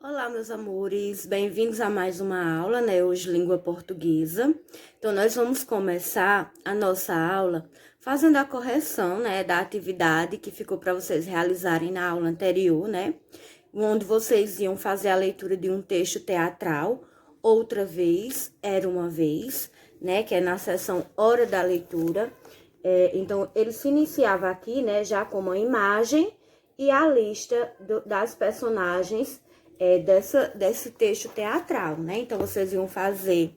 Olá, meus amores, bem-vindos a mais uma aula, né? Hoje, língua portuguesa. Então, nós vamos começar a nossa aula fazendo a correção, né, da atividade que ficou para vocês realizarem na aula anterior, né? Onde vocês iam fazer a leitura de um texto teatral, outra vez, era uma vez, né? Que é na seção Hora da Leitura. Então, ele se iniciava aqui, né, já com uma imagem e a lista das personagens desse texto teatral, né? Então, vocês iam fazer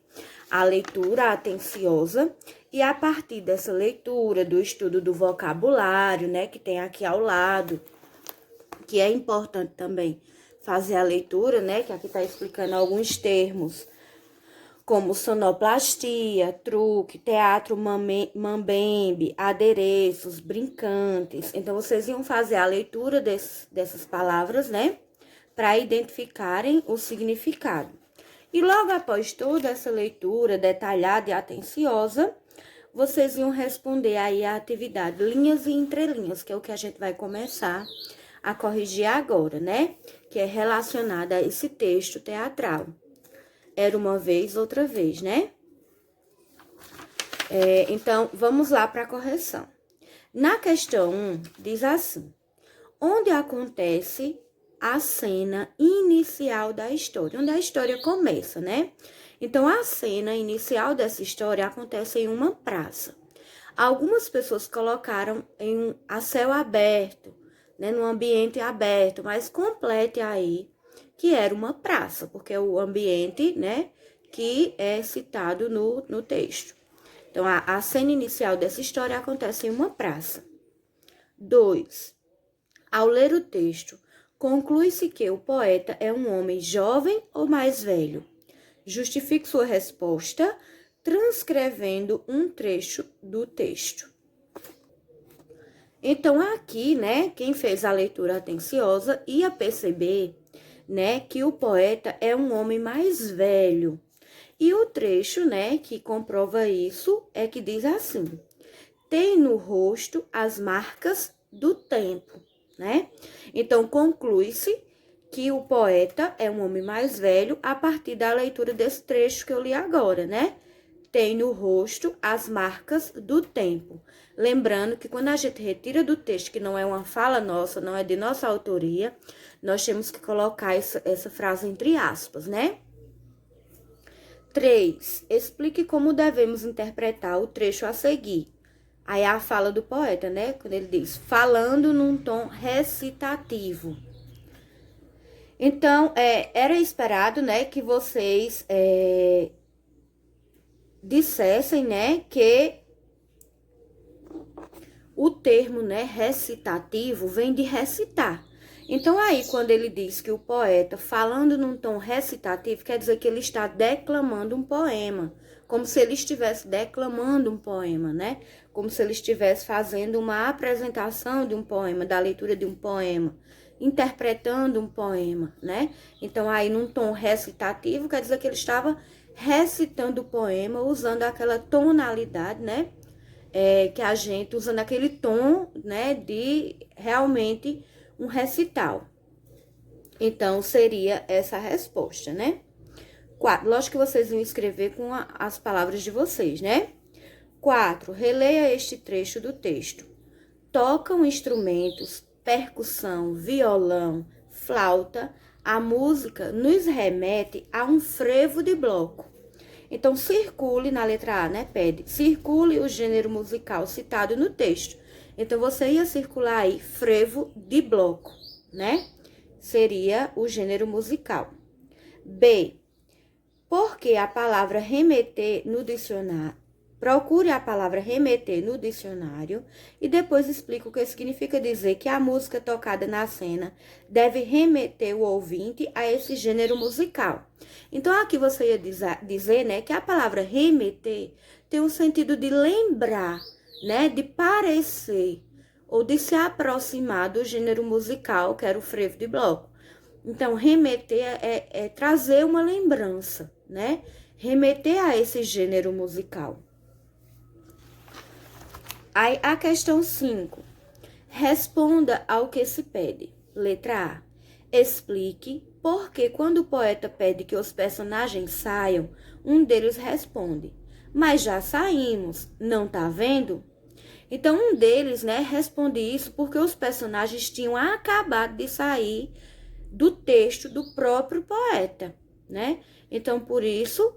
a leitura atenciosa e a partir dessa leitura, do estudo do vocabulário, né? Que tem aqui ao lado, que é importante também fazer a leitura, né? Que aqui tá explicando alguns termos, como sonoplastia, truque, teatro mambembe, adereços, brincantes. Então, vocês iam fazer a leitura dessas palavras, né? Para identificarem o significado. E logo após toda essa leitura detalhada e atenciosa, vocês iam responder aí a atividade linhas e entrelinhas, que é o que a gente vai começar a corrigir agora, né? Que é relacionada a esse texto teatral. Era uma vez, outra vez, né? Então, vamos lá para a correção. Na questão 1, diz assim: onde acontece a cena inicial da história, onde a história começa, né? Então, a cena inicial dessa história acontece em uma praça. Algumas pessoas colocaram a céu aberto, né? Num ambiente aberto, mas complete aí que era uma praça, porque é o ambiente, né? Que é citado no texto. Então, a cena inicial dessa história acontece em uma praça. 2. Ao ler o texto, conclui-se que o poeta é um homem jovem ou mais velho. Justifique sua resposta transcrevendo um trecho do texto. Então, aqui, né, quem fez a leitura atenciosa ia perceber, né, que o poeta é um homem mais velho. E o trecho, né, que comprova isso é que diz assim: tem no rosto as marcas do tempo, né? Então, conclui-se que o poeta é um homem mais velho a partir da leitura desse trecho que eu li agora, né? Tem no rosto as marcas do tempo. Lembrando que quando a gente retira do texto, que não é uma fala nossa, não é de nossa autoria, nós temos que colocar essa frase entre aspas, né? 3. Explique como devemos interpretar o trecho a seguir. Aí é a fala do poeta, né? Quando ele diz, falando num tom recitativo. Então, era esperado, né, que vocês dissessem, né, que o termo, né, recitativo vem de recitar. Então, aí, quando ele diz que o poeta, falando num tom recitativo, quer dizer que ele está declamando um poema, como se ele estivesse declamando um poema, né? Como se ele estivesse fazendo uma apresentação de um poema, da leitura de um poema, interpretando um poema, né? Então, aí, num tom recitativo, quer dizer que ele estava recitando o poema, usando aquela tonalidade, né? Que a gente, usando aquele tom, né, de realmente um recital. Então, seria essa a resposta, né? 4. Lógico que vocês vão escrever com as palavras de vocês, né? 4. Releia este trecho do texto. Tocam instrumentos, percussão, violão, flauta. A música nos remete a um frevo de bloco. Então, circule na letra A, né? Pede, circule o gênero musical citado no texto. Então, você ia circular aí frevo de bloco, né? Seria o gênero musical. B. Porque a palavra remeter no dicionário, procure a palavra remeter no dicionário e depois explica o que significa dizer que a música tocada na cena deve remeter o ouvinte a esse gênero musical. Então, aqui você ia dizer, né, que a palavra remeter tem o sentido de lembrar, né, de parecer ou de se aproximar do gênero musical, que era o frevo de bloco. Então, remeter é trazer uma lembrança, né? Remeter a esse gênero musical. Aí, a questão 5. Responda ao que se pede. Letra A. Explique Porque quando o poeta pede que os personagens saiam, um deles responde: mas já saímos, não tá vendo? Então, um deles, né, responde isso porque os personagens tinham acabado de sair do texto do próprio poeta, né? Então, por isso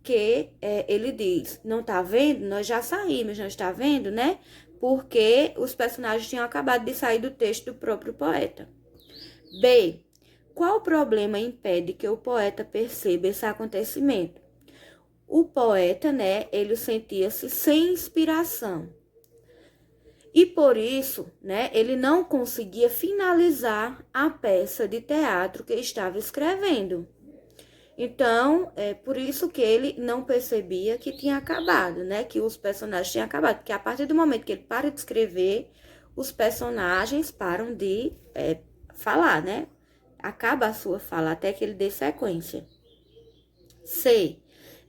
que ele diz, não tá vendo? Nós já saímos, não está vendo, né? Porque os personagens tinham acabado de sair do texto do próprio poeta. B. Qual problema impede que o poeta perceba esse acontecimento? O poeta, né, ele sentia-se sem inspiração. E por isso, né, ele não conseguia finalizar a peça de teatro que estava escrevendo. Então, é por isso que ele não percebia que tinha acabado, né, que os personagens tinham acabado. Porque a partir do momento que ele para de escrever, os personagens param de falar, né? Acaba a sua fala até que ele dê sequência. C.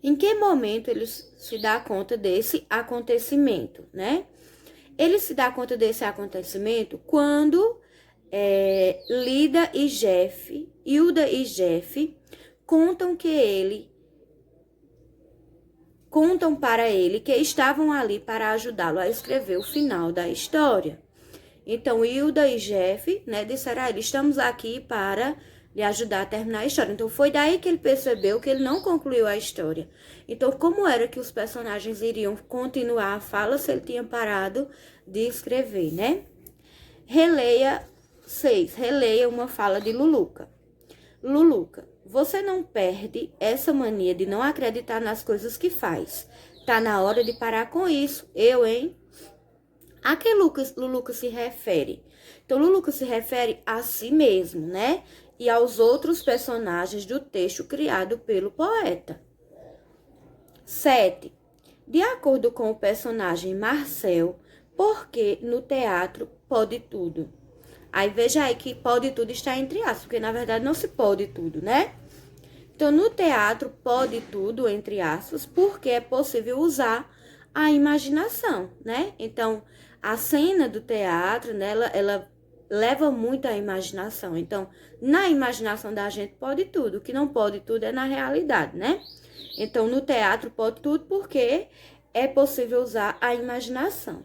Em que momento ele se dá conta desse acontecimento, né? Ele se dá conta desse acontecimento quando Hilda e Jeff contam para ele que estavam ali para ajudá-lo a escrever o final da história. Então, Hilda e Jeff, né, disseram a ele, estamos aqui para lhe ajudar a terminar a história. Então, foi daí que ele percebeu que ele não concluiu a história. Então, como era que os personagens iriam continuar a fala se ele tinha parado de escrever, né? Releia 6. Releia uma fala de Luluca. Luluca, você não perde essa mania de não acreditar nas coisas que faz. Tá na hora de parar com isso. Eu, hein? A que Luluca se refere? Então, Luluca se refere a si mesmo, né? E aos outros personagens do texto criado pelo poeta. 7. De acordo com o personagem Marcel, por que no teatro pode tudo? Aí veja aí que pode tudo está entre aspas, porque na verdade não se pode tudo, né? Então, no teatro pode tudo, entre aspas, porque é possível usar a imaginação, né? Então, a cena do teatro, né, ela leva muito à imaginação. Então, na imaginação da gente pode tudo. O que não pode tudo é na realidade, né? Então, no teatro pode tudo porque é possível usar a imaginação.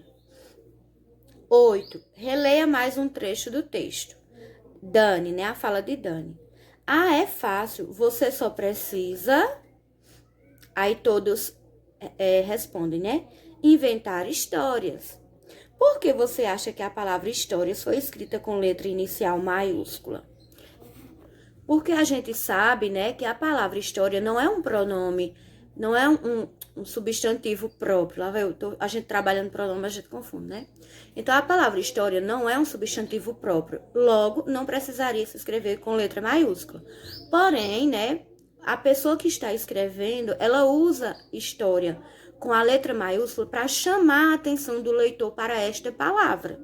8. Releia mais um trecho do texto. Dani, né? A fala de Dani. Ah, é fácil. Você só precisa... Aí todos respondem, né? Inventar histórias. Por que você acha que a palavra histórias foi escrita com letra inicial maiúscula? Porque a gente sabe, né, que a palavra história não é um pronome, não é um substantivo próprio. Lá vai a gente trabalhando pronome, a gente confunde, né? Então, a palavra história não é um substantivo próprio. Logo, não precisaria se escrever com letra maiúscula. Porém, né, a pessoa que está escrevendo, ela usa história com a letra maiúscula para chamar a atenção do leitor para esta palavra,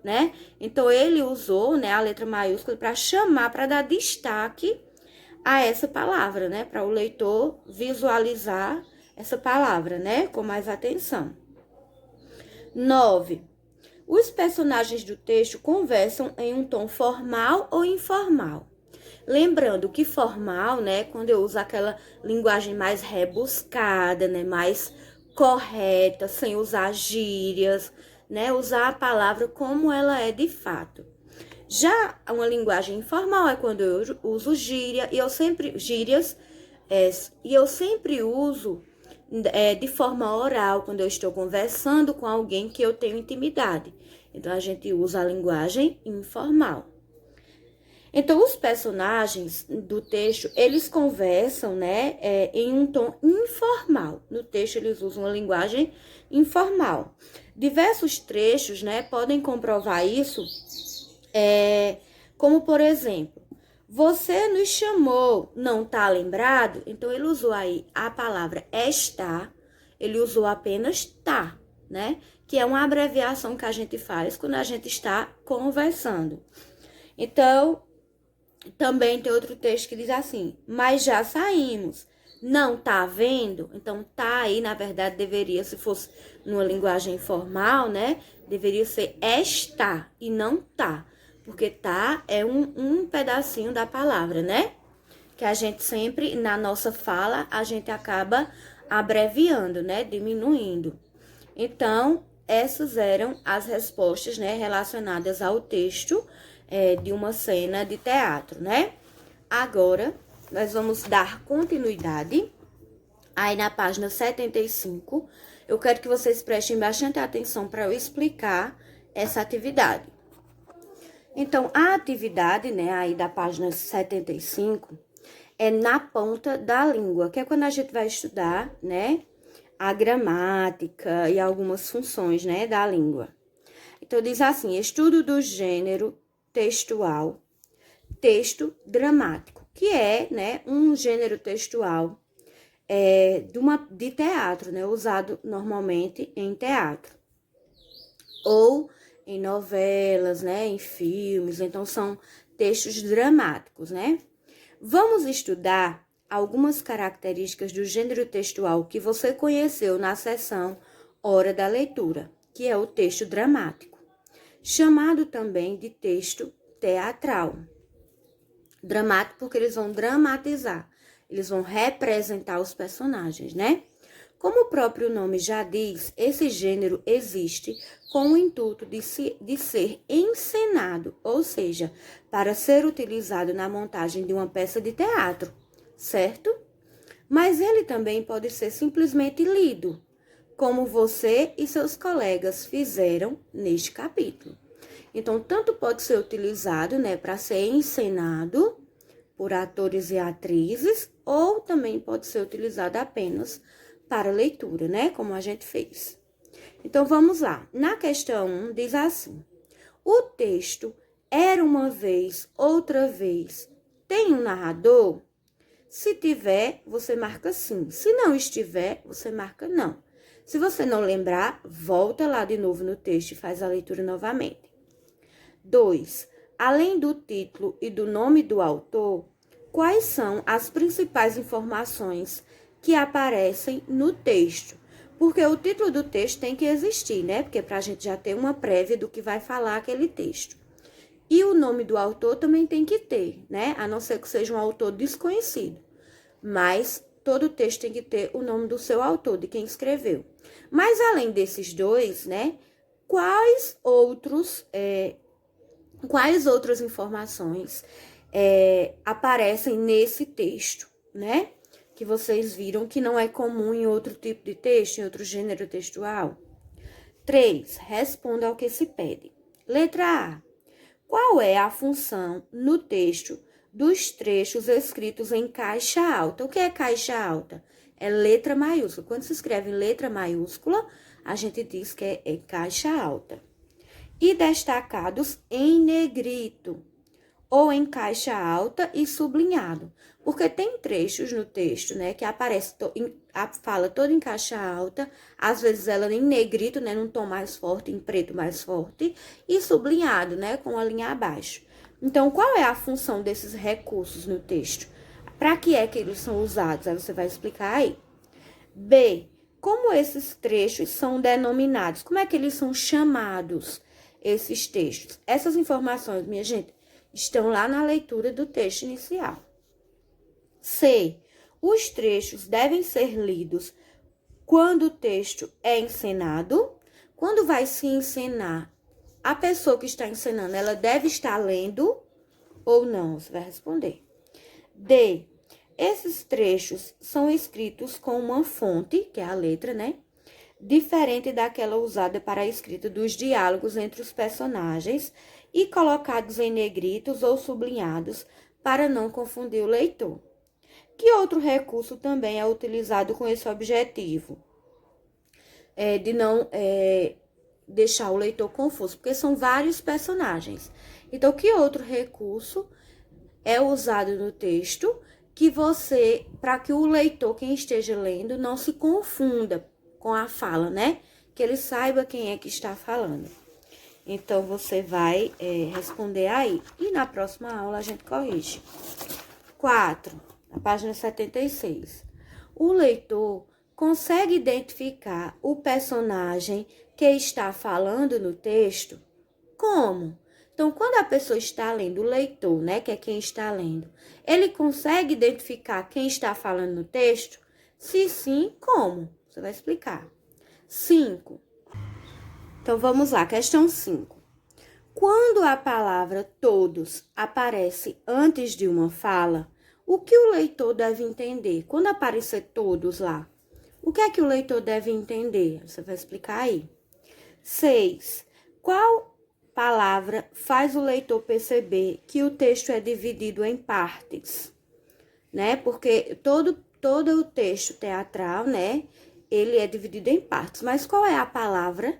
né? Então, ele usou, né, a letra maiúscula para chamar, para dar destaque a essa palavra, né? Para o leitor visualizar essa palavra, né? Com mais atenção. 9. Os personagens do texto conversam em um tom formal ou informal. Lembrando que formal, né? Quando eu uso aquela linguagem mais rebuscada, né? Mais correta, sem usar gírias, né? Usar a palavra como ela é de fato. Já uma linguagem informal é quando eu uso gíria e eu sempre uso de forma oral quando eu estou conversando com alguém que eu tenho intimidade. Então a gente usa a linguagem informal. Então, os personagens do texto, eles conversam, né, em um tom informal. No texto, eles usam uma linguagem informal. Diversos trechos, né, podem comprovar isso, como, por exemplo, você nos chamou, não tá lembrado? Então, ele usou aí a palavra está, ele usou apenas tá, né, que é uma abreviação que a gente faz quando a gente está conversando. Então, também tem outro texto que diz assim, mas já saímos, não tá vendo? Então, tá aí, na verdade, deveria, se fosse numa linguagem informal, né? Deveria ser está e não tá, porque tá é um pedacinho da palavra, né? que a gente sempre, na nossa fala, a gente acaba abreviando, né? Diminuindo. Então, essas eram as respostas, né? Relacionadas ao texto de uma cena de teatro, né? Agora, nós vamos dar continuidade. Aí, na página 75, eu quero que vocês prestem bastante atenção para eu explicar essa atividade. Então, a atividade, né, aí da página 75, é na ponta da língua, que é quando a gente vai estudar, né, a gramática e algumas funções, né, da língua. Então, diz assim, estudo do gênero textual, texto dramático, que é, né, um gênero textual de teatro, né, usado normalmente em teatro. Ou em novelas, né, em filmes, então são textos dramáticos, né? Vamos estudar algumas características do gênero textual que você conheceu na seção Hora da Leitura, que é o texto dramático, chamado também de texto teatral. Dramático porque eles vão dramatizar, eles vão representar os personagens, né? Como o próprio nome já diz, esse gênero existe com o intuito de ser encenado, ou seja, para ser utilizado na montagem de uma peça de teatro, certo? Mas ele também pode ser simplesmente lido, como você e seus colegas fizeram neste capítulo. Então, tanto pode ser utilizado, né, para ser encenado por atores e atrizes, ou também pode ser utilizado apenas para leitura, né? Como a gente fez. Então, vamos lá. Na questão 1, diz assim: o texto era uma vez, outra vez, tem um narrador? Se tiver, você marca sim. Se não estiver, você marca não. Se você não lembrar, volta lá de novo no texto e faz a leitura novamente. 2. Além do título e do nome do autor, quais são as principais informações que aparecem no texto? Porque o título do texto tem que existir, né? Porque para a gente já ter uma prévia do que vai falar aquele texto. E o nome do autor também tem que ter, né? A não ser que seja um autor desconhecido. Mas todo texto tem que ter o nome do seu autor, de quem escreveu. Mas além desses dois, né? Quais outras informações aparecem nesse texto, né? Que vocês viram que não é comum em outro tipo de texto, em outro gênero textual. 3. Responda ao que se pede. Letra A. Qual é a função no texto dos trechos escritos em caixa alta? O que é caixa alta? É letra maiúscula. Quando se escreve em letra maiúscula, a gente diz que é caixa alta. E destacados em negrito, ou em caixa alta e sublinhado. Porque tem trechos no texto, né, que aparece a fala toda em caixa alta, às vezes ela em negrito, né, num tom mais forte, em preto mais forte, e sublinhado, né, com a linha abaixo. Então, qual é a função desses recursos no texto? Para que é que eles são usados? Aí você vai explicar aí. B. Como esses trechos são denominados? Como é que eles são chamados, esses textos? Essas informações, minha gente, estão lá na leitura do texto inicial. C. Os trechos devem ser lidos quando o texto é encenado. Quando vai se encenar, a pessoa que está encenando, ela deve estar lendo ou não? Você vai responder. D. Esses trechos são escritos com uma fonte, que é a letra, né? Diferente daquela usada para a escrita dos diálogos entre os personagens e colocados em negritos ou sublinhados para não confundir o leitor. Que outro recurso também é utilizado com esse objetivo? De não deixar o leitor confuso, porque são vários personagens. Então, que outro recurso é usado no texto para que o leitor, quem esteja lendo, não se confunda com a fala, né? Que ele saiba quem é que está falando. Então, você vai responder aí. E na próxima aula a gente corrige. 4, na página 76. O leitor consegue identificar o personagem que está falando no texto? Como? Então, quando a pessoa está lendo, o leitor, né, que é quem está lendo, ele consegue identificar quem está falando no texto? Se sim, como? Você vai explicar. 5. Então, vamos lá, questão 5. Quando a palavra todos aparece antes de uma fala, o que o leitor deve entender? Quando aparecer todos lá, o que é que o leitor deve entender? Você vai explicar aí. 6. Qual palavra faz o leitor perceber que o texto é dividido em partes? Né? Porque todo o texto teatral, né, ele é dividido em partes. Mas qual é a palavra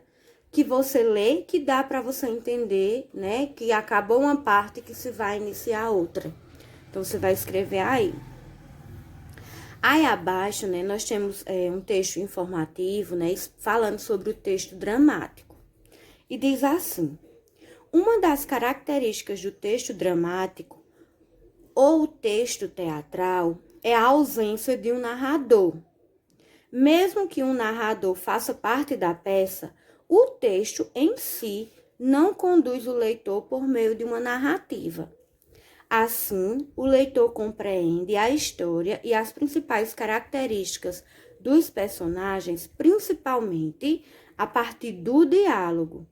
que você lê que dá para você entender, né, que acabou uma parte que se vai iniciar outra? Então, você vai escrever aí. Aí abaixo, né, nós temos um texto informativo, né, falando sobre o texto dramático. E diz assim: uma das características do texto dramático ou texto teatral é a ausência de um narrador. Mesmo que um narrador faça parte da peça, o texto em si não conduz o leitor por meio de uma narrativa. Assim, o leitor compreende a história e as principais características dos personagens, principalmente a partir do diálogo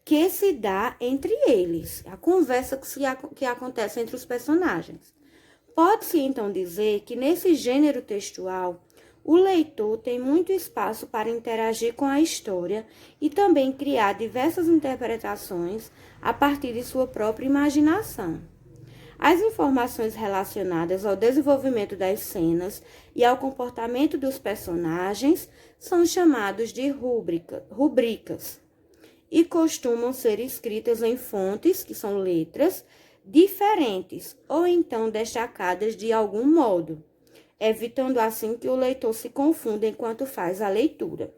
que se dá entre eles, a conversa que acontece entre os personagens. Pode-se, então, dizer que nesse gênero textual, o leitor tem muito espaço para interagir com a história e também criar diversas interpretações a partir de sua própria imaginação. As informações relacionadas ao desenvolvimento das cenas e ao comportamento dos personagens são chamados de rubricas e costumam ser escritas em fontes, que são letras, diferentes ou então destacadas de algum modo, evitando assim que o leitor se confunda enquanto faz a leitura.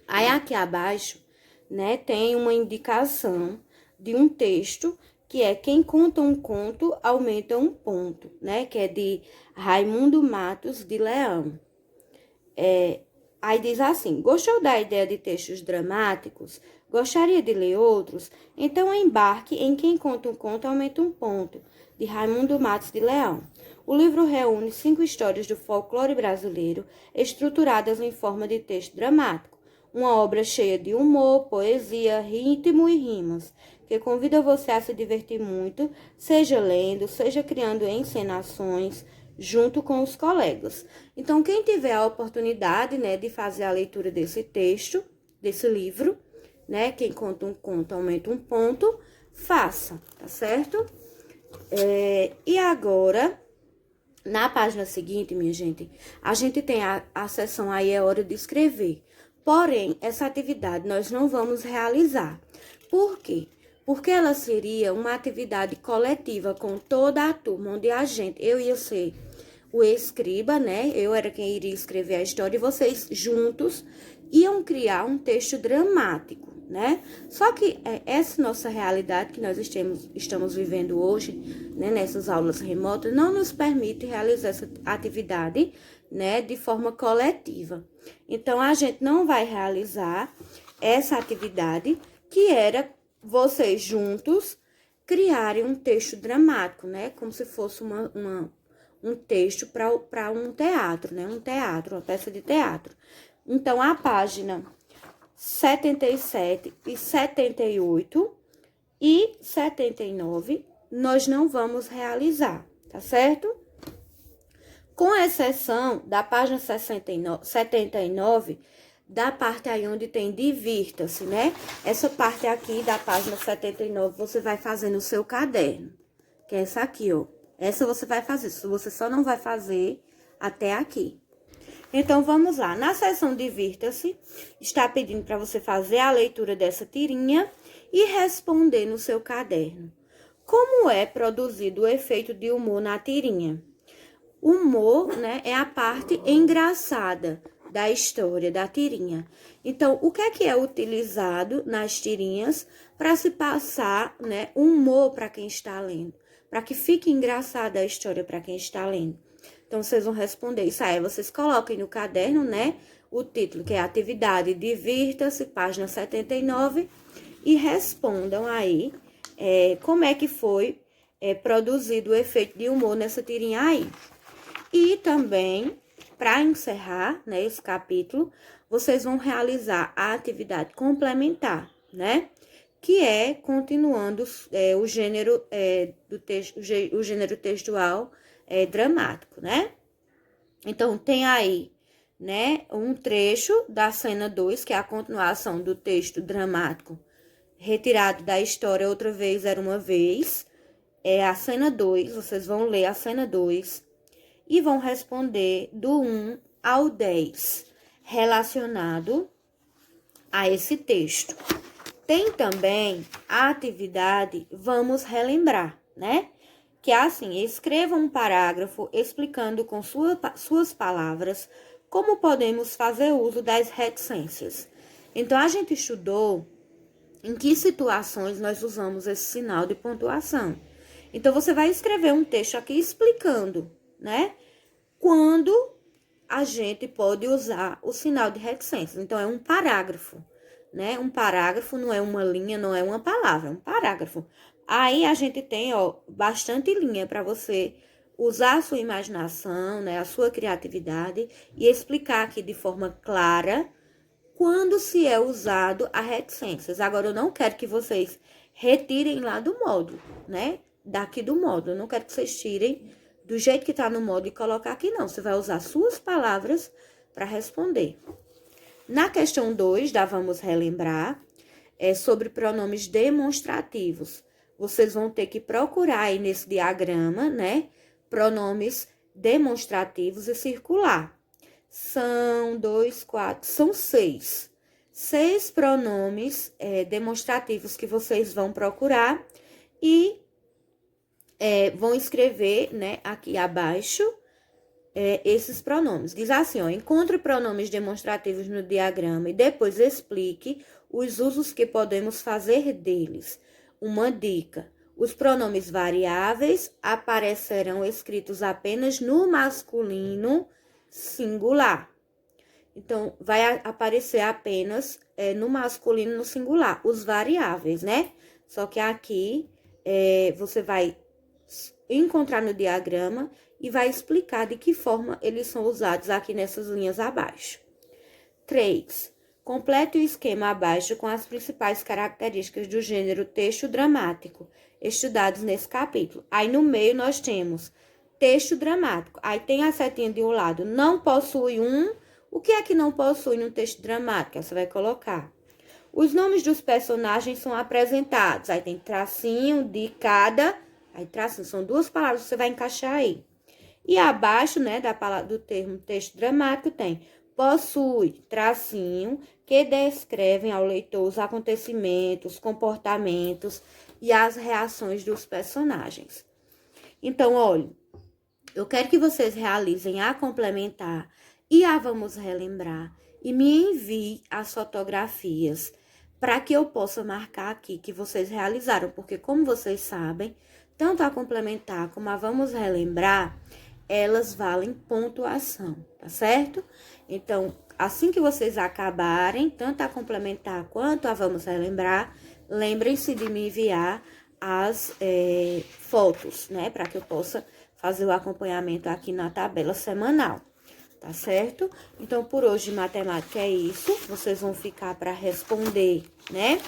Aí aqui abaixo, né, tem uma indicação de um texto que é Quem Conta um Conto Aumenta um Ponto, né, que é de Raimundo Matos de Leão. Aí diz assim: gostou da ideia de textos dramáticos? Gostaria de ler outros? Então embarque em Quem Conta um Conto Aumenta um Ponto, de Raimundo Matos de Leão. O livro reúne 5 histórias do folclore brasileiro, estruturadas em forma de texto dramático. Uma obra cheia de humor, poesia, ritmo e rimas, que convida você a se divertir muito, seja lendo, seja criando encenações, junto com os colegas. Então, quem tiver a oportunidade, né, de fazer a leitura desse texto, desse livro, né, Quem Conta um Conto Aumenta um Ponto, faça, tá certo? E agora, na página seguinte, minha gente, a gente tem a seção aí, é hora de escrever. Porém, essa atividade nós não vamos realizar. Por quê? Porque ela seria uma atividade coletiva com toda a turma, onde eu ia ser o escriba, né? Eu era quem iria escrever a história e vocês juntos iam criar um texto dramático, né? Só que essa nossa realidade que nós estamos vivendo hoje, né, nessas aulas remotas, não nos permite realizar essa atividade, né, de forma coletiva. Então, a gente não vai realizar essa atividade que era vocês juntos criarem um texto dramático, né? Como se fosse um texto para um teatro, né? Um teatro, uma peça de teatro. Então, a página 77 e 78 e 79, nós não vamos realizar, tá certo? Com exceção da página 79, da parte aí onde tem divirta-se, né? Essa parte aqui da página 79, você vai fazer no seu caderno, que é essa aqui, ó. Essa você vai fazer, você só não vai fazer até aqui. Então, vamos lá. Na seção divirta-se, está pedindo para você fazer a leitura dessa tirinha e responder no seu caderno. Como é produzido o efeito de humor na tirinha? O humor, né, é a parte engraçada da história, da tirinha. Então, o que é utilizado nas tirinhas para se passar, né, humor para quem está lendo? Para que fique engraçada a história para quem está lendo. Então, vocês vão responder isso aí. Vocês coloquem no caderno, né, o título, que é Atividade Divirta-se, página 79, e respondam aí como é que foi produzido o efeito de humor nessa tirinha aí. E também, para encerrar, né, esse capítulo, vocês vão realizar a atividade complementar, né? Que é continuando o gênero do texto, o gênero textual dramático, né? Então, tem aí, né, um trecho da cena 2, que é a continuação do texto dramático retirado da história Outra Vez Era Uma Vez. É a cena 2, vocês vão ler a cena 2 e vão responder do 1 ao 10, relacionado a esse texto. Tem também a atividade Vamos Relembrar, né? Que é assim, escreva um parágrafo explicando com suas palavras como podemos fazer uso das reticências. Então, a gente estudou em que situações nós usamos esse sinal de pontuação. Então, você vai escrever um texto aqui explicando, né? Quando a gente pode usar o sinal de reticências. Então, é um parágrafo, né? Um parágrafo não é uma linha, não é uma palavra, é um parágrafo. Aí, a gente tem, ó, bastante linha para você usar a sua imaginação, né? A sua criatividade e explicar aqui de forma clara quando se é usado a reticências. Agora, eu não quero que vocês retirem lá do módulo, né? Daqui do módulo. Eu não quero que vocês tirem do jeito que tá no módulo e colocar aqui, não. Você vai usar suas palavras para responder. Na questão 2, da Vamos Relembrar, é sobre pronomes demonstrativos. Vocês vão ter que procurar aí nesse diagrama, né? Pronomes demonstrativos e circular. São 2, 4, são 6. 6 pronomes demonstrativos que vocês vão procurar e vão escrever, né, aqui abaixo, esses pronomes. Diz assim, ó, encontre pronomes demonstrativos no diagrama e depois explique os usos que podemos fazer deles. Uma dica: os pronomes variáveis aparecerão escritos apenas no masculino singular. Então, vai aparecer apenas no masculino no singular, os variáveis, né? Só que aqui você vai encontrar no diagrama e vai explicar de que forma eles são usados aqui nessas linhas abaixo. 3. Complete o esquema abaixo com as principais características do gênero texto dramático, estudados nesse capítulo. Aí, no meio, nós temos texto dramático. Aí, tem a setinha de um lado, não possui um. O que é que não possui no texto dramático? Você vai colocar. Os nomes dos personagens são apresentados. Aí, tem tracinho de cada. Aí, tracinho, são 2 palavras que você vai encaixar aí. E abaixo, né, do termo texto dramático, tem possui, tracinho, que descrevem ao leitor os acontecimentos, comportamentos e as reações dos personagens. Então, olha, eu quero que vocês realizem a complementar e a Vamos Relembrar e me enviem as fotografias para que eu possa marcar aqui que vocês realizaram, porque como vocês sabem, tanto a complementar como a Vamos Relembrar, elas valem pontuação, tá certo? Então, assim que vocês acabarem, tanto a complementar quanto a Vamos Relembrar, lembrem-se de me enviar as fotos, né? Para que eu possa fazer o acompanhamento aqui na tabela semanal, tá certo? Então, por hoje, matemática é isso. Vocês vão ficar para responder, né?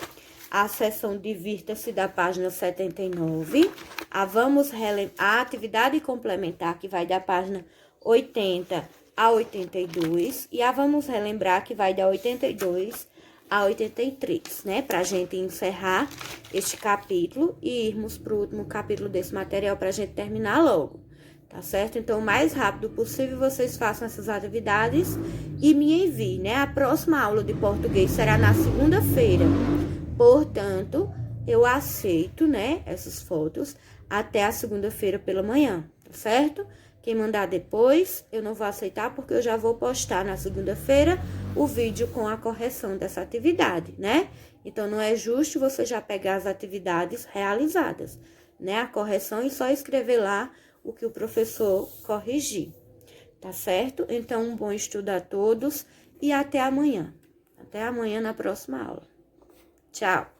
A seção Divirta-se da página 79. A atividade complementar, que vai da página 80 a 82. E a Vamos Relembrar, que vai da 82 a 83, né? Pra gente encerrar este capítulo e irmos pro último capítulo desse material pra gente terminar logo, tá certo? Então, o mais rápido possível, vocês façam essas atividades e me enviem, né? A próxima aula de português será na segunda-feira. Portanto, eu aceito, né, essas fotos até a segunda-feira pela manhã, tá certo? Quem mandar depois, eu não vou aceitar, porque eu já vou postar na segunda-feira o vídeo com a correção dessa atividade, né? Então, não é justo você já pegar as atividades realizadas, né? A correção e só escrever lá o que o professor corrigir, tá certo? Então, um bom estudo a todos e até amanhã. Até amanhã na próxima aula. Tchau!